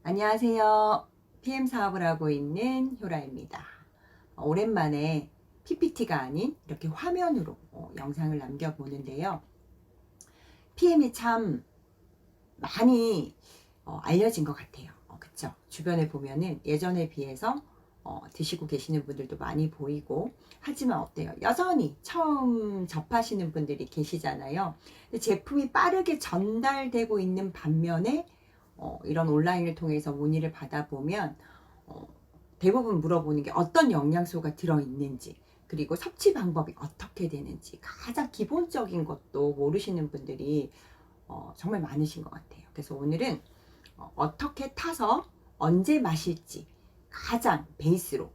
안녕하세요. PM 사업을 하고 있는 효라입니다. 오랜만에 PPT가 아닌 이렇게 화면으로 영상을 남겨보는데요. PM이 참 많이 알려진 것 같아요. 그쵸? 주변에 보면은 예전에 비해서 드시고 계시는 분들도 많이 보이고, 하지만 어때요? 여전히 처음 접하시는 분들이 계시잖아요. 제품이 빠르게 전달되고 있는 반면에 이런 온라인을 통해서 문의를 받아보면 대부분 물어보는 게 어떤 영양소가 들어있는지, 그리고 섭취 방법이 어떻게 되는지, 가장 기본적인 것도 모르시는 분들이 정말 많으신 것 같아요. 그래서 오늘은 어떻게 타서 언제 마실지 가장 베이스로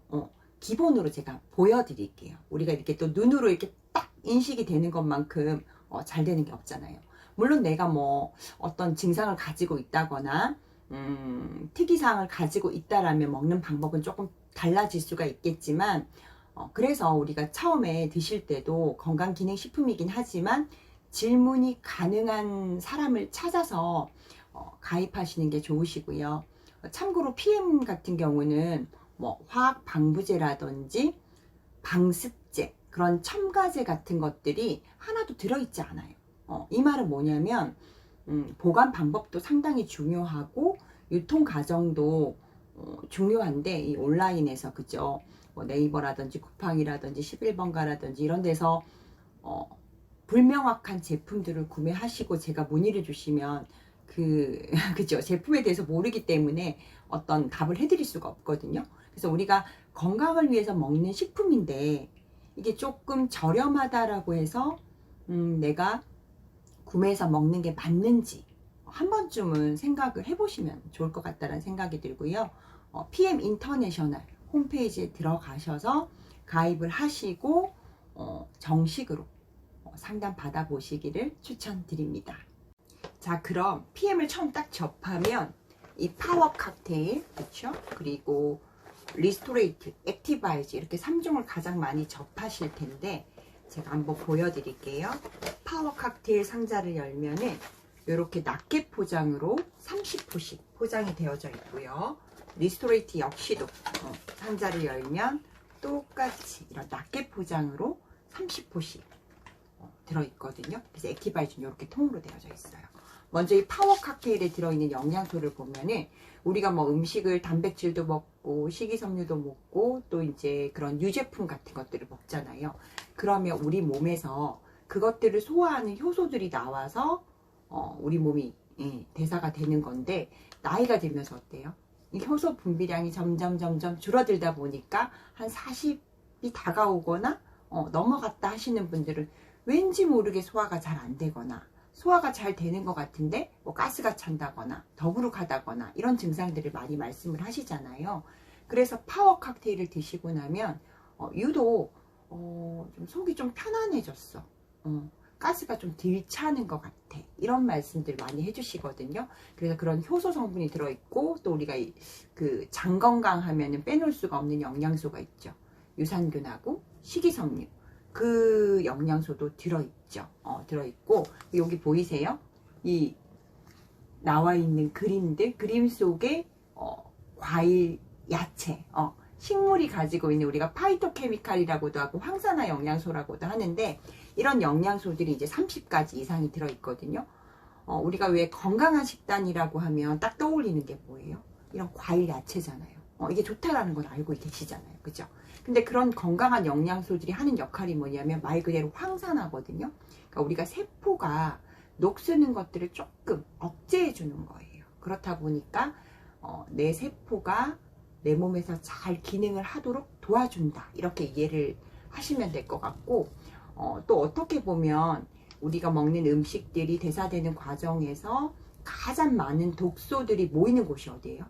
기본으로 제가 보여드릴게요. 우리가 이렇게 또 눈으로 이렇게 딱 인식이 되는 것만큼 잘 되는 게 없잖아요. 물론 내가 뭐 어떤 증상을 가지고 있다거나 특이사항을 가지고 있다라면 먹는 방법은 조금 달라질 수가 있겠지만, 그래서 우리가 처음에 드실 때도 건강기능식품이긴 하지만 질문이 가능한 사람을 찾아서 가입하시는 게 좋으시고요. 참고로 PM 같은 경우는 뭐 화학 방부제라든지 방습제, 그런 첨가제 같은 것들이 하나도 들어있지 않아요. 이 말은 뭐냐면 보관 방법도 상당히 중요하고 유통 과정도 중요한데, 이 온라인에서 그죠? 뭐 네이버라든지 쿠팡이라든지 11번가라든지 이런 데서 불명확한 제품들을 구매하시고 제가 문의를 주시면 그죠? 제품에 대해서 모르기 때문에 어떤 답을 해드릴 수가 없거든요. 그래서 우리가 건강을 위해서 먹는 식품인데 이게 조금 저렴하다라고 해서 내가 구매해서 먹는 게 맞는지 한 번쯤은 생각을 해보시면 좋을 것 같다는 생각이 들고요. PM 인터내셔널 홈페이지에 들어가셔서 가입을 하시고 정식으로 상담 받아보시기를 추천드립니다. 자, 그럼 PM을 처음 딱 접하면 이 파워 칵테일, 그쵸? 그리고 리스토레이트, 액티바이즈, 이렇게 3종을 가장 많이 접하실 텐데 제가 한번 보여드릴게요. 파워 칵테일 상자를 열면은 이렇게 낱개 포장으로 30포씩 포장이 되어져 있고요. 리스토레이트 역시도 상자를 열면 똑같이 이런 낱개 포장으로 30포씩 들어있거든요. 그래서 액티바이즈는 이렇게 통으로 되어져 있어요. 먼저 이 파워 칵테일에 들어있는 영양소를 보면은 우리가 뭐 음식을 단백질도 먹고 식이섬유도 먹고 또 이제 그런 유제품 같은 것들을 먹잖아요. 그러면 우리 몸에서 그것들을 소화하는 효소들이 나와서 우리 몸이 대사가 되는 건데, 나이가 들면서 어때요? 이 효소 분비량이 점점 줄어들다 보니까 한 40이 다가오거나 넘어갔다 하시는 분들은 왠지 모르게 소화가 잘 안 되거나, 소화가 잘 되는 것 같은데 뭐 가스가 찬다거나 더부룩하다거나 이런 증상들을 많이 말씀을 하시잖아요. 그래서 파워 칵테일을 드시고 나면 유독 좀 속이 좀 편안해졌어, 가스가 좀 덜 차는 것 같아, 이런 말씀들 많이 해주시거든요. 그래서 그런 효소 성분이 들어있고, 또 우리가 그 장 건강하면은 빼놓을 수가 없는 영양소가 있죠. 유산균하고 식이섬유, 그 영양소도 들어있죠. 들어있고, 여기 보이세요? 이 나와 있는 그림들, 그림 속에 과일, 야채, 식물이 가지고 있는, 우리가 파이토케미칼이라고도 하고 황산화 영양소라고도 하는데, 이런 영양소들이 이제 30가지 이상이 들어있거든요. 우리가 왜 건강한 식단이라고 하면 딱 떠올리는 게 뭐예요? 이런 과일, 야채잖아요. 이게 좋다라는 건 알고 계시잖아요. 그죠? 근데 그런 건강한 영양소들이 하는 역할이 뭐냐면 말 그대로 황산화거든요. 그러니까 우리가 세포가 녹쓰는 것들을 조금 억제해 주는 거예요. 그렇다 보니까 내 세포가 내 몸에서 잘 기능을 하도록 도와준다, 이렇게 이해를 하시면 될 것 같고, 또 어떻게 보면 우리가 먹는 음식들이 대사되는 과정에서 가장 많은 독소들이 모이는 곳이 어디예요?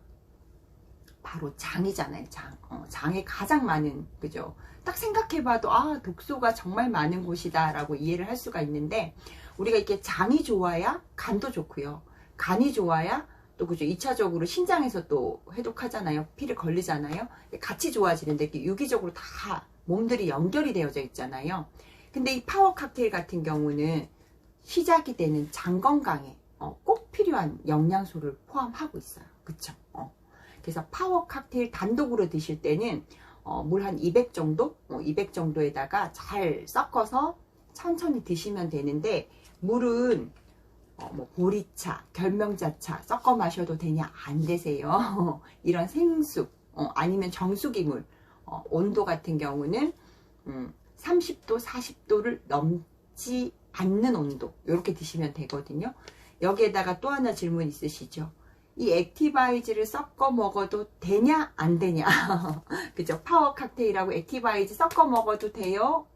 바로 장이잖아요. 장에 가장 많은, 그죠? 딱 생각해봐도 아, 독소가 정말 많은 곳이다 라고 이해를 할 수가 있는데, 우리가 이렇게 장이 좋아야 간도 좋고요, 간이 좋아야 또 그죠, 2차적으로 신장에서 또 해독하잖아요. 피를 걸리잖아요. 같이 좋아지는데 이렇게 유기적으로 다 몸들이 연결이 되어져 있잖아요. 근데 이 파워 칵테일 같은 경우는 시작이 되는 장 건강에 꼭 필요한 영양소를 포함하고 있어요. 그쵸? 그래서 파워 칵테일 단독으로 드실 때는 물 한 200 정도? 200 정도에다가 잘 섞어서 천천히 드시면 되는데, 물은 뭐 보리차, 결명자차 섞어 마셔도 되냐? 안 되세요. 이런 생수, 아니면 정수기 물, 온도 같은 경우는 30도, 40도를 넘지 않는 온도, 이렇게 드시면 되거든요. 여기에다가 또 하나 질문 있으시죠? 이 액티바이즈를 섞어 먹어도 되냐 안 되냐? 그죠? 파워 칵테일하고 액티바이즈 섞어 먹어도 돼요?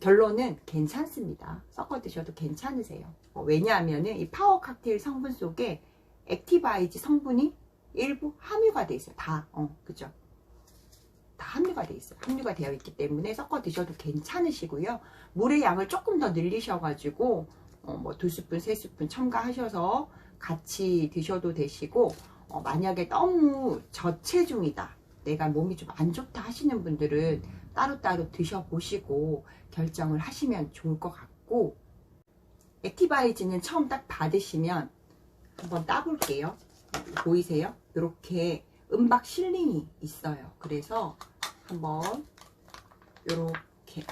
결론은 괜찮습니다. 섞어 드셔도 괜찮으세요. 왜냐하면은 이 파워 칵테일 성분 속에 액티바이즈 성분이 일부 함유가 돼 있어요. 다, 그죠? 다 함유가 돼 있어요. 함유가 되어 있기 때문에 섞어 드셔도 괜찮으시고요. 물의 양을 조금 더 늘리셔가지고 뭐 2스푼, 3스푼 첨가하셔서 같이 드셔도 되시고, 만약에 너무 저체중이다, 내가 몸이 좀 안 좋다 하시는 분들은 따로따로 드셔보시고 결정을 하시면 좋을 것 같고, 액티바이즈는 처음 딱 받으시면 한번 따볼게요. 보이세요? 이렇게 은박 실링이 있어요. 그래서 한번 이렇게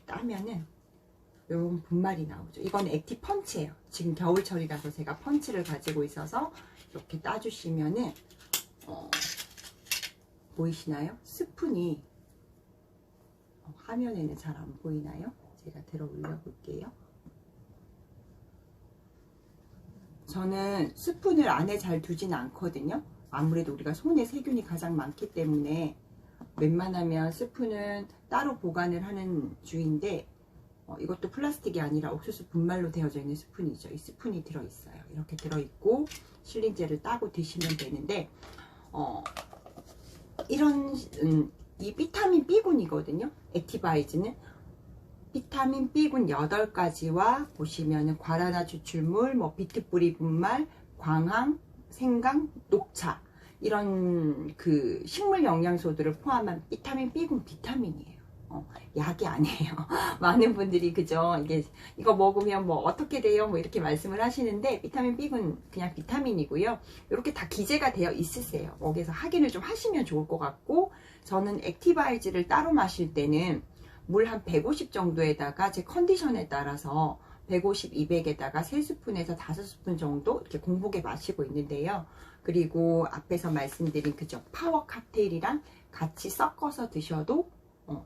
따면은 이런 분말이 나오죠. 이건 액티 펀치예요. 지금 겨울철이라서 제가 펀치를 가지고 있어서 이렇게 따주시면은 보이시나요? 스푼이 화면에는 잘 안 보이나요? 제가 들어 올려 볼게요. 저는 스푼을 안에 잘 두진 않거든요. 아무래도 우리가 손에 세균이 가장 많기 때문에 웬만하면 스푼은 따로 보관을 하는 주인데, 이것도 플라스틱이 아니라 옥수수 분말로 되어져 있는 스푼이죠. 이 스푼이 들어있어요. 이렇게 들어있고 실린제를 따고 드시면 되는데, 이 비타민 B군이거든요. 액티바이즈는 비타민 B군 8가지와 보시면은 과라나 추출물, 뭐 비트뿌리 분말, 광항, 생강, 녹차, 이런 그 식물 영양소들을 포함한 비타민 B군 비타민이에요. 약이 아니에요. 많은 분들이 그죠, 이거 먹으면 뭐 어떻게 돼요? 뭐 이렇게 말씀을 하시는데, 비타민 B군 그냥 비타민이고요. 이렇게 다 기재가 되어 있으세요. 거기서 확인을 좀 하시면 좋을 것 같고, 저는 액티바이즈를 따로 마실 때는 물 한 150 정도에다가 제 컨디션에 따라서 150, 200에다가 3스푼에서 5스푼 정도 이렇게 공복에 마시고 있는데요. 그리고 앞에서 말씀드린 그죠, 파워 칵테일이랑 같이 섞어서 드셔도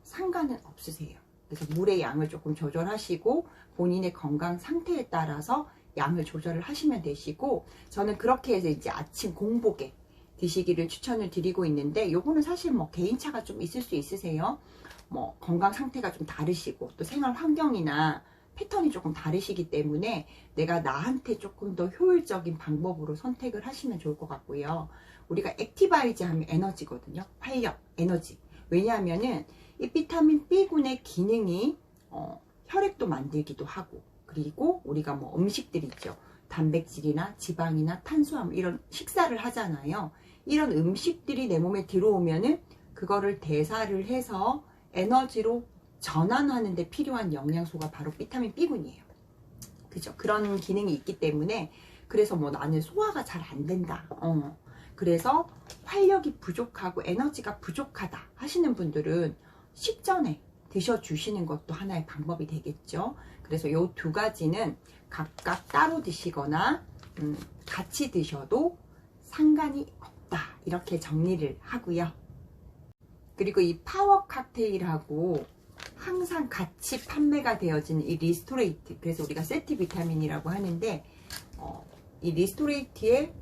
상관은 없으세요. 그래서 물의 양을 조금 조절하시고 본인의 건강 상태에 따라서 양을 조절을 하시면 되시고, 저는 그렇게 해서 이제 아침 공복에 드시기를 추천을 드리고 있는데, 요거는 사실 뭐 개인차가 좀 있을 수 있으세요. 뭐 건강 상태가 좀 다르시고 또 생활 환경이나 패턴이 조금 다르시기 때문에 내가 나한테 조금 더 효율적인 방법으로 선택을 하시면 좋을 것 같고요. 우리가 액티바이즈 하면 에너지거든요. 활력, 에너지. 왜냐하면은 이 비타민 B군의 기능이 혈액도 만들기도 하고, 그리고 우리가 뭐 음식들 있죠. 단백질이나 지방이나 탄수화물, 이런 식사를 하잖아요. 이런 음식들이 내 몸에 들어오면은 그거를 대사를 해서 에너지로 전환하는 데 필요한 영양소가 바로 비타민 B군이에요. 그죠? 그런 기능이 있기 때문에, 그래서 뭐 나는 소화가 잘 안 된다, 그래서 활력이 부족하고 에너지가 부족하다 하시는 분들은 식전에 드셔주시는 것도 하나의 방법이 되겠죠. 그래서 이 2가지는 각각 따로 드시거나 같이 드셔도 상관이 없다, 이렇게 정리를 하고요. 그리고 이 파워 칵테일하고 항상 같이 판매가 되어지는 이 리스토레이트, 그래서 우리가 세트 비타민이라고 하는데, 이 리스토레이트의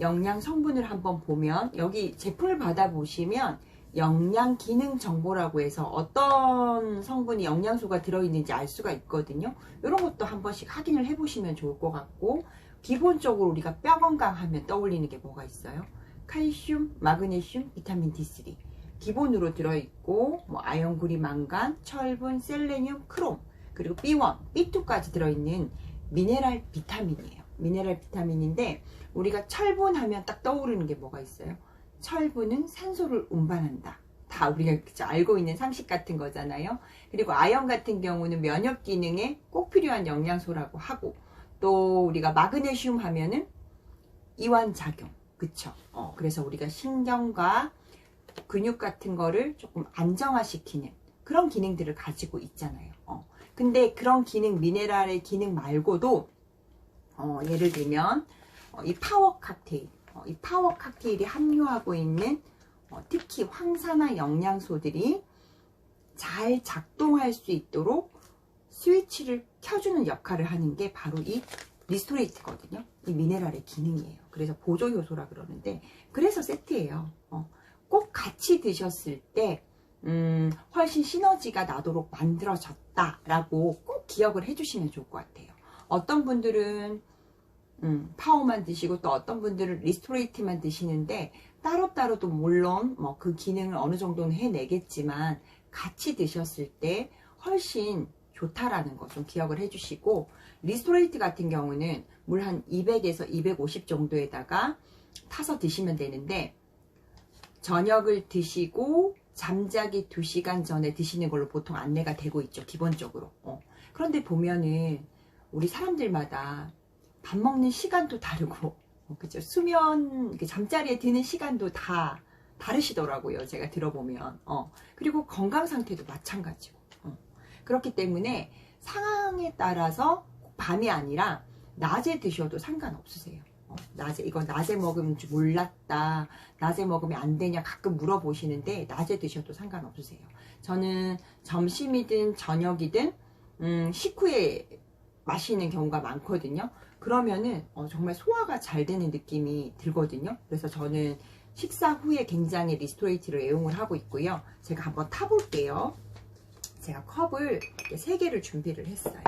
영양 성분을 한번 보면, 여기 제품을 받아보시면 영양 기능 정보라고 해서 어떤 성분이 영양소가 들어있는지 알 수가 있거든요. 이런 것도 한 번씩 확인을 해보시면 좋을 것 같고, 기본적으로 우리가 뼈 건강하면 떠올리는 게 뭐가 있어요? 칼슘, 마그네슘, 비타민 D3 기본으로 들어있고, 뭐 아연, 구리, 망간, 철분, 셀레늄, 크롬, 그리고 B1, B2까지 들어있는 미네랄 비타민이에요. 미네랄 비타민인데 우리가 철분 하면 딱 떠오르는 게 뭐가 있어요? 철분은 산소를 운반한다. 다 우리가 알고 있는 상식 같은 거잖아요. 그리고 아연 같은 경우는 면역 기능에 꼭 필요한 영양소라고 하고, 또 우리가 마그네슘 하면은 이완작용, 그쵸? 그래서 우리가 신경과 근육 같은 거를 조금 안정화시키는 그런 기능들을 가지고 있잖아요. 근데 그런 기능, 미네랄의 기능 말고도 예를 들면 이 파워 칵테일, 이 파워 칵테일이 함유하고 있는 특히 황산화 영양소들이 잘 작동할 수 있도록 스위치를 켜주는 역할을 하는 게 바로 이 리스토레이트거든요. 이 미네랄의 기능이에요. 그래서 보조 효소라 그러는데, 그래서 세트예요. 꼭 같이 드셨을 때 훨씬 시너지가 나도록 만들어졌다라고 꼭 기억을 해주시면 좋을 것 같아요. 어떤 분들은 파워만 드시고, 또 어떤 분들은 리스토레이트만 드시는데, 따로따로도 물론 뭐 그 기능을 어느 정도는 해내겠지만 같이 드셨을 때 훨씬 좋다라는 거 좀 기억을 해주시고, 리스토레이트 같은 경우는 물 한 200에서 250 정도에다가 타서 드시면 되는데, 저녁을 드시고 잠자기 2시간 전에 드시는 걸로 보통 안내가 되고 있죠, 기본적으로. 그런데 보면은 우리 사람들마다 밥 먹는 시간도 다르고, 그죠? 수면, 잠자리에 드는 시간도 다 다르시더라고요, 제가 들어보면. 그리고 건강 상태도 마찬가지고. 그렇기 때문에 상황에 따라서 밤이 아니라 낮에 드셔도 상관없으세요. 이거 낮에 먹으면 줄 몰랐다, 낮에 먹으면 안 되냐 가끔 물어보시는데, 낮에 드셔도 상관없으세요. 저는 점심이든 저녁이든 식후에 마시는 경우가 많거든요. 그러면은 정말 소화가 잘 되는 느낌이 들거든요. 그래서 저는 식사 후에 굉장히 리스토레이트를 애용을 하고 있고요. 제가 한번 타볼게요. 제가 컵을 3개를 준비를 했어요.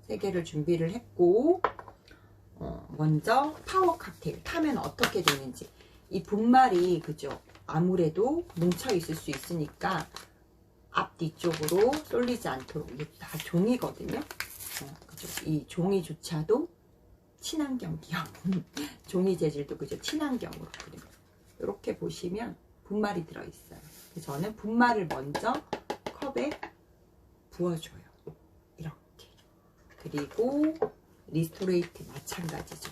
3개를 준비를 했고, 먼저 파워 칵테일 타면 어떻게 되는지. 이 분말이, 그죠, 아무래도 뭉쳐 있을 수 있으니까 앞뒤쪽으로 쏠리지 않도록, 이게 다 종이거든요. 그죠? 이 종이조차도 친환경 기업 종이 재질도, 그죠, 친환경으로. 그리고 이렇게 보시면 분말이 들어있어요. 그래서 저는 분말을 먼저 컵에 부어줘요. 이렇게. 그리고 리스토레이트 마찬가지죠.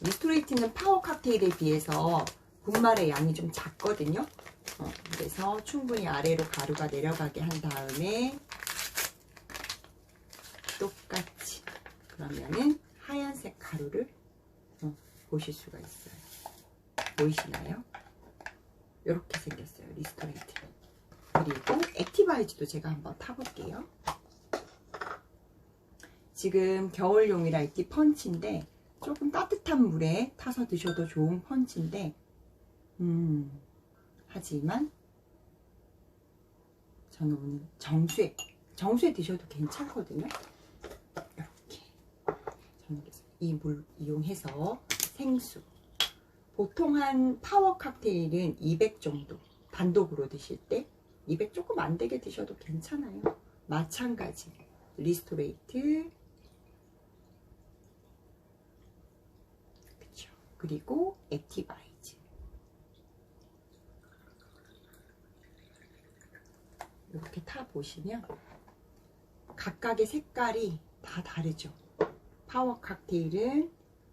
리스토레이트는 파워 칵테일에 비해서 분말의 양이 좀 작거든요. 그래서 충분히 아래로 가루가 내려가게 한 다음에 똑같이, 그러면은 하얀색 가루를 보실 수가 있어요. 보이시나요? 이렇게 생겼어요, 리스토레이트. 그리고 액티바이즈도 제가 한번 타볼게요. 지금 겨울용이라 액티 펀치인데, 조금 따뜻한 물에 타서 드셔도 좋은 펀치인데, 하지만 저는 오늘 정수에 드셔도 괜찮거든요. 이렇게 저는 이 물 이용해서 생수, 보통 한 파워 칵테일은 200 정도, 단독으로 드실 때 200 조금 안 되게 드셔도 괜찮아요. 마찬가지 리스토레이트, 그쵸? 그리고 액티바이즈. 이렇게 타 보시면 각각의 색깔이 다 다르죠. 파워 칵테일은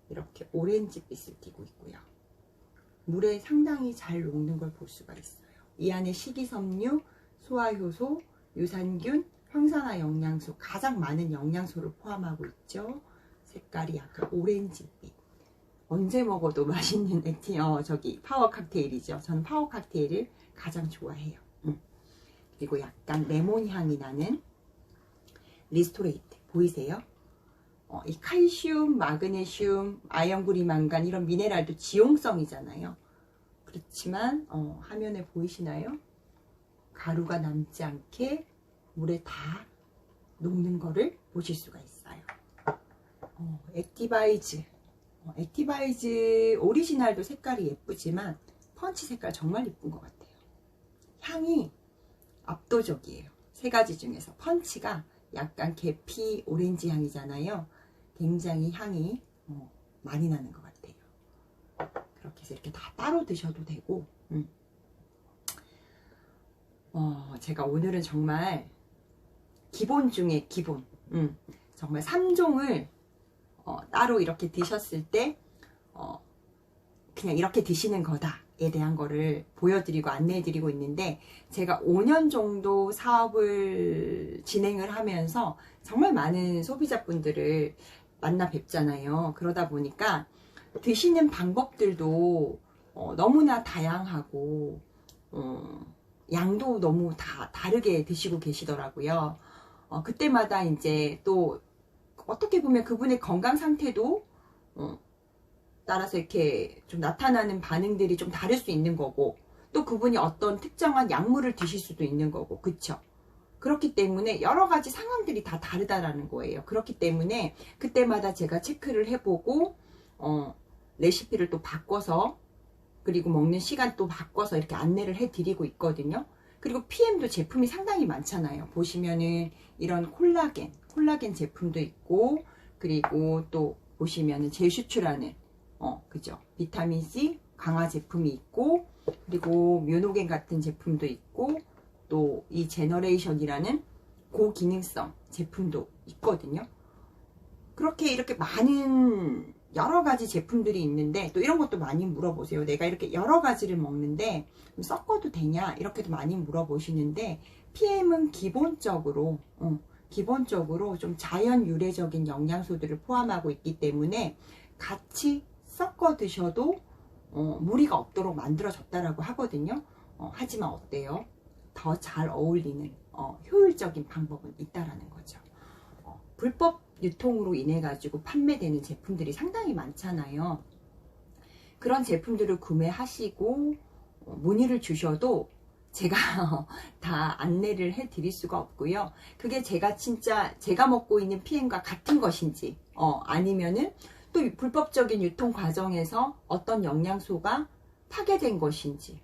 이렇게 오렌지빛을 띠고 있고요. 물에 상당히 잘 녹는 걸 볼 수가 있어요. 이 안에 식이섬유, 소화효소, 유산균, 황산화 영양소, 가장 많은 영양소를 포함하고 있죠. 색깔이 약간 오렌지빛. 언제 먹어도 맛있는 파워 칵테일이죠. 저는 파워 칵테일을 가장 좋아해요. 그리고 약간 레몬 향이 나는 리스토레이트 보이세요? 이 칼슘, 마그네슘, 아연,구리, 망간 이런 미네랄도 지용성이잖아요. 그렇지만 화면에 보이시나요? 가루가 남지 않게 물에 다 녹는 거를 보실 수가 있어요. 액티바이즈. 액티바이즈 오리지널도 색깔이 예쁘지만 펀치 색깔 정말 예쁜 것 같아요. 향이 압도적이에요. 세 가지 중에서 펀치가 약간 계피 오렌지 향이잖아요. 굉장히 향이 많이 나는 것 같아요. 그렇게 해서 이렇게 다 따로 드셔도 되고, 제가 오늘은 정말 기본 중에 기본, 정말 3종을 따로 이렇게 드셨을 때 그냥 이렇게 드시는 거다에 대한 거를 보여드리고 안내해드리고 있는데, 제가 5년 정도 사업을 진행을 하면서 정말 많은 소비자분들을 만나 뵙잖아요. 그러다 보니까 드시는 방법들도 너무나 다양하고 양도 너무 다 다르게 드시고 계시더라고요. 그때마다 이제 또 어떻게 보면 그분의 건강 상태도 따라서 이렇게 좀 나타나는 반응들이 좀 다를 수 있는 거고, 또 그분이 어떤 특정한 약물을 드실 수도 있는 거고, 그쵸? 그렇기 때문에 여러 가지 상황들이 다 다르다라는 거예요. 그렇기 때문에 그때마다 제가 체크를 해보고 레시피를 또 바꿔서, 그리고 먹는 시간 또 바꿔서 이렇게 안내를 해드리고 있거든요. 그리고 PM도 제품이 상당히 많잖아요. 보시면은 이런 콜라겐 제품도 있고, 그리고 또 보시면은 제슈추라는 그죠? 비타민C 강화 제품이 있고, 그리고 묘노겐 같은 제품도 있고, 또 이 제너레이션이라는 고기능성 제품도 있거든요. 그렇게 이렇게 많은 여러 가지 제품들이 있는데, 또 이런 것도 많이 물어보세요. 내가 이렇게 여러 가지를 먹는데 섞어도 되냐? 이렇게도 많이 물어보시는데, PM은 기본적으로 좀 자연 유래적인 영양소들을 포함하고 있기 때문에 같이 섞어 드셔도 무리가 없도록 만들어졌다라고 하거든요. 하지만 어때요? 더 잘 어울리는 효율적인 방법은 있다라는 거죠. 불법 유통으로 인해 가지고 판매되는 제품들이 상당히 많잖아요. 그런 제품들을 구매하시고 문의를 주셔도 제가 다 안내를 해 드릴 수가 없고요. 그게 제가 먹고 있는 PM과 같은 것인지, 아니면은 또 불법적인 유통 과정에서 어떤 영양소가 파괴된 것인지.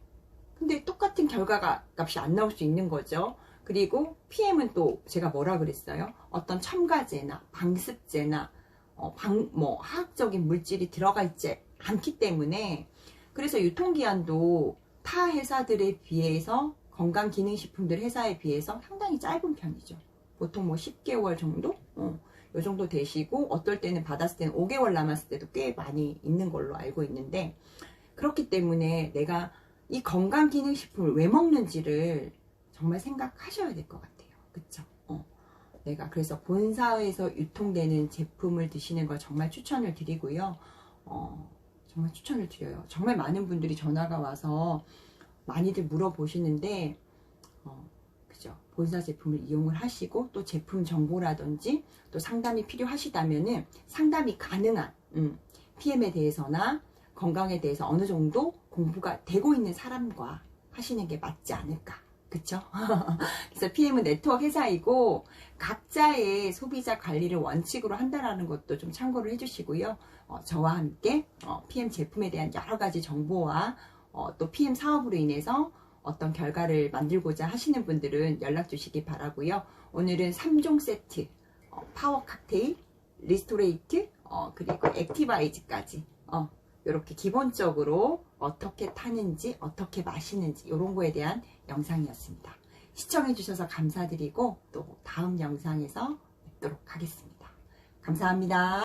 근데 똑같은 결과가 값이 안 나올 수 있는 거죠. 그리고 PM은 또 제가 뭐라 그랬어요? 어떤 첨가제나 방습제나 화학적인 물질이 들어가 있지 않기 때문에, 그래서 유통기한도 타 회사들에 비해서, 건강기능식품들 회사에 비해서 상당히 짧은 편이죠. 보통 10개월 정도? 요 정도 되시고, 어떨 때는 받았을 때는 5개월 남았을 때도 꽤 많이 있는 걸로 알고 있는데, 그렇기 때문에 내가 이 건강기능식품을 왜 먹는지를 정말 생각하셔야 될 것 같아요. 그쵸? 내가 그래서 본사에서 유통되는 제품을 드시는 걸 정말 추천을 드리고요. 정말 추천을 드려요. 정말 많은 분들이 전화가 와서 많이들 물어보시는데, 그죠? 본사 제품을 이용을 하시고, 또 제품 정보라든지 또 상담이 필요하시다면은 상담이 가능한 PM에 대해서나 건강에 대해서 어느 정도 공부가 되고 있는 사람과 하시는 게 맞지 않을까. 그쵸? 그래서 PM은 네트워크 회사이고, 각자의 소비자 관리를 원칙으로 한다는 것도 좀 참고를 해주시고요. 저와 함께 PM 제품에 대한 여러 가지 정보와 또 PM 사업으로 인해서 어떤 결과를 만들고자 하시는 분들은 연락 주시기 바라고요. 오늘은 3종 세트, 파워 칵테일, 리스토레이트, 그리고 액티바이즈까지 이렇게 기본적으로 어떻게 타는지, 어떻게 마시는지 이런 거에 대한 영상이었습니다. 시청해 주셔서 감사드리고, 또 다음 영상에서 뵙도록 하겠습니다. 감사합니다.